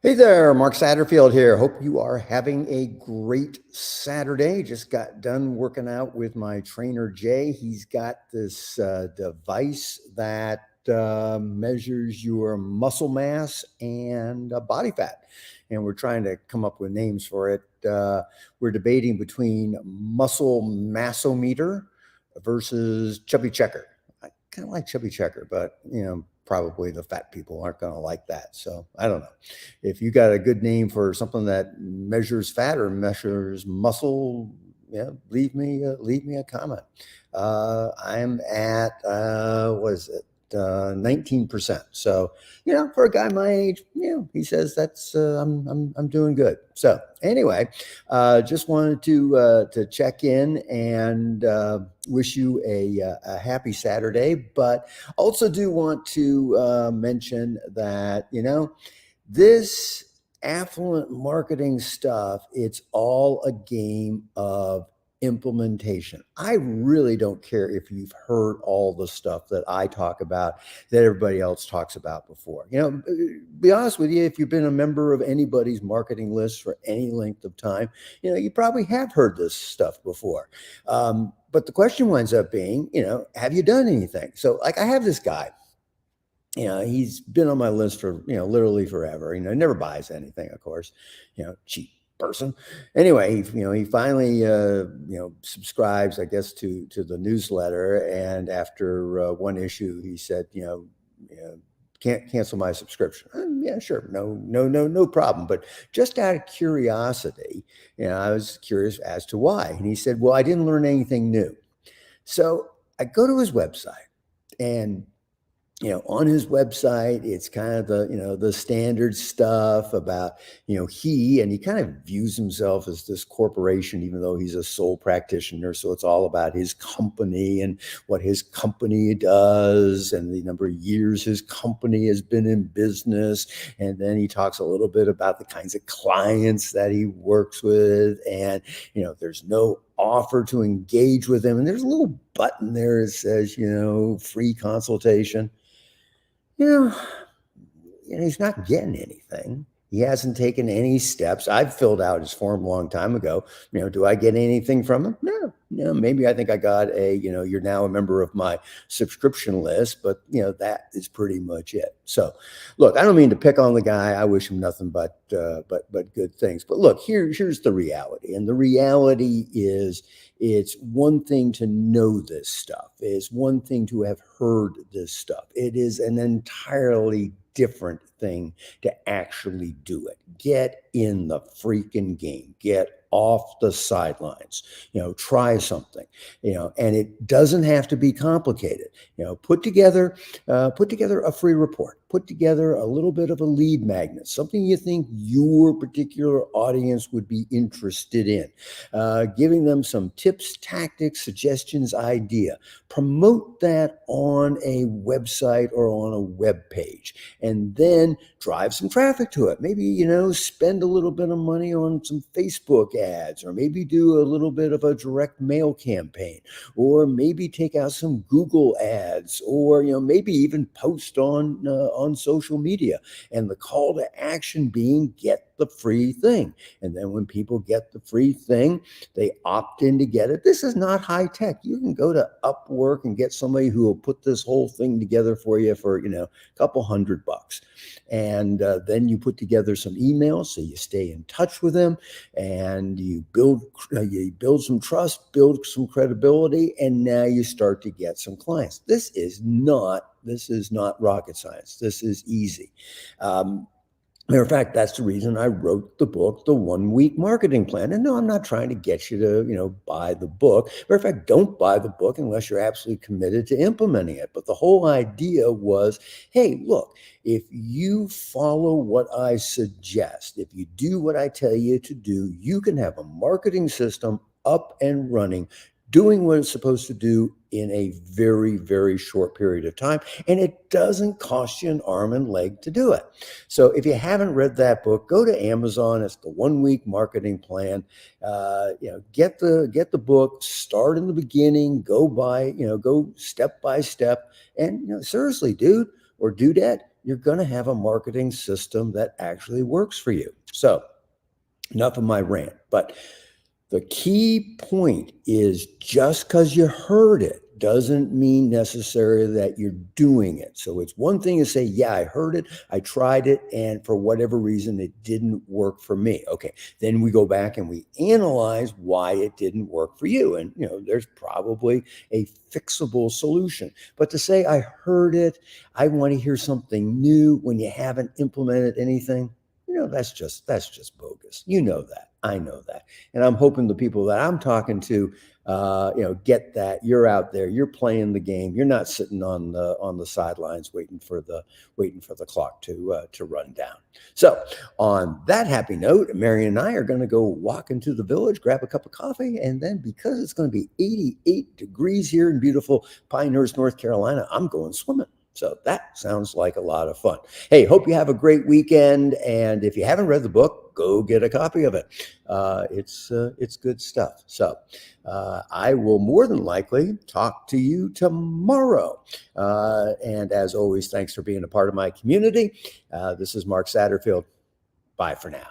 Hey there, Mark Satterfield here. Hope you are having a great Saturday. Just got done working out with my trainer, Jay. He's got this device that measures your muscle mass and body fat. And we're trying to come up with names for it. We're debating between muscle massometer versus chubby checker. I kind of like chubby checker, but probably the fat people aren't going to like that. So I don't know. If you got a good name for something that measures fat or measures muscle, yeah, leave me a comment. I'm at what is it? 19%. So, for a guy my age, he says that's I'm doing good. So anyway, just wanted to check in and wish you a happy Saturday. But also do want to mention that this affluent marketing stuff, it's all a game of implementation. I really don't care if you've heard all the stuff that I talk about that everybody else talks about before. Be honest with you, if you've been a member of anybody's marketing list for any length of time, you probably have heard this stuff before. But the question winds up being, have you done anything? So, like, I have this guy. He's been on my list for, literally forever. Never buys anything, of course, cheap person. Anyway, he finally, subscribes, I guess, to the newsletter. And after one issue, he said, can't cancel my subscription. Yeah, sure. No problem. But just out of curiosity, I was curious as to why. And he said, well, I didn't learn anything new. So I go to his website, and on his website, it's kind of the standard stuff about, he kind of views himself as this corporation, even though he's a sole practitioner. So it's all about his company and what his company does and the number of years his company has been in business. And then he talks a little bit about the kinds of clients that he works with. And, there's no offer to engage with him. And there's a little button there that says, free consultation. He's not getting anything. He hasn't taken any steps. I've filled out his form a long time ago. Do I get anything from him? No. Maybe I think I got you're now a member of my subscription list, but that is pretty much it. So look, I don't mean to pick on the guy. I wish him nothing but good things. But look, here's the reality. And the reality is, it's one thing to know this stuff. It's one thing to have heard this stuff. It is an entirely different thing to actually do it. Get in the freaking game. Get off the sidelines. Try something. And it doesn't have to be complicated. Put together a free report. Put together a little bit of a lead magnet, something you think your particular audience would be interested in. Giving them some tips, tactics, suggestions, idea. Promote that on a website or on a web page, and then drive some traffic to it. Maybe, spend a little bit of money on some Facebook ads, or maybe do a little bit of a direct mail campaign, or maybe take out some Google ads, or, maybe even post on social media. And the call to action being, get the free thing. And then when people get the free thing, they opt in to get it. This is not high tech. You can go to Upwork and get somebody who will put this whole thing together for you for, a couple $100. And then you put together some emails so you stay in touch with them, and you build some trust, build some credibility, and now you start to get some clients. This is not rocket science. This is easy. Matter of fact, that's the reason I wrote the book, The 1 Week Marketing Plan. And no, I'm not trying to get you to, buy the book. Matter of fact, don't buy the book unless you're absolutely committed to implementing it. But the whole idea was, hey, look, if you follow what I suggest, if you do what I tell you to do, you can have a marketing system up and running, doing what it's supposed to do in a very, very short period of time. And it doesn't cost you an arm and leg to do it. So if you haven't read that book, go to Amazon. It's The 1 Week Marketing Plan. Get the book, start in the beginning, go step by step. And seriously, dude or dudette, you're going to have a marketing system that actually works for you. So, enough of my rant, but the key point is just because you heard it doesn't mean necessarily that you're doing it. So it's one thing to say, yeah, I heard it, I tried it, and for whatever reason, it didn't work for me. Okay, then we go back and we analyze why it didn't work for you. And, there's probably a fixable solution. But to say, I heard it, I want to hear something new when you haven't implemented anything, that's just bogus. You know that. I know that. And I'm hoping the people that I'm talking to, get that you're out there, you're playing the game. You're not sitting on the sidelines waiting for the clock to run down. So on that happy note, Marion and I are going to go walk into the village, grab a cup of coffee, and then because it's going to be 88 degrees here in beautiful Pinehurst, North Carolina, I'm going swimming. So that sounds like a lot of fun. Hey, hope you have a great weekend. And if you haven't read the book, go get a copy of it. It's good stuff. So I will more than likely talk to you tomorrow. And as always, thanks for being a part of my community. This is Mark Satterfield. Bye for now.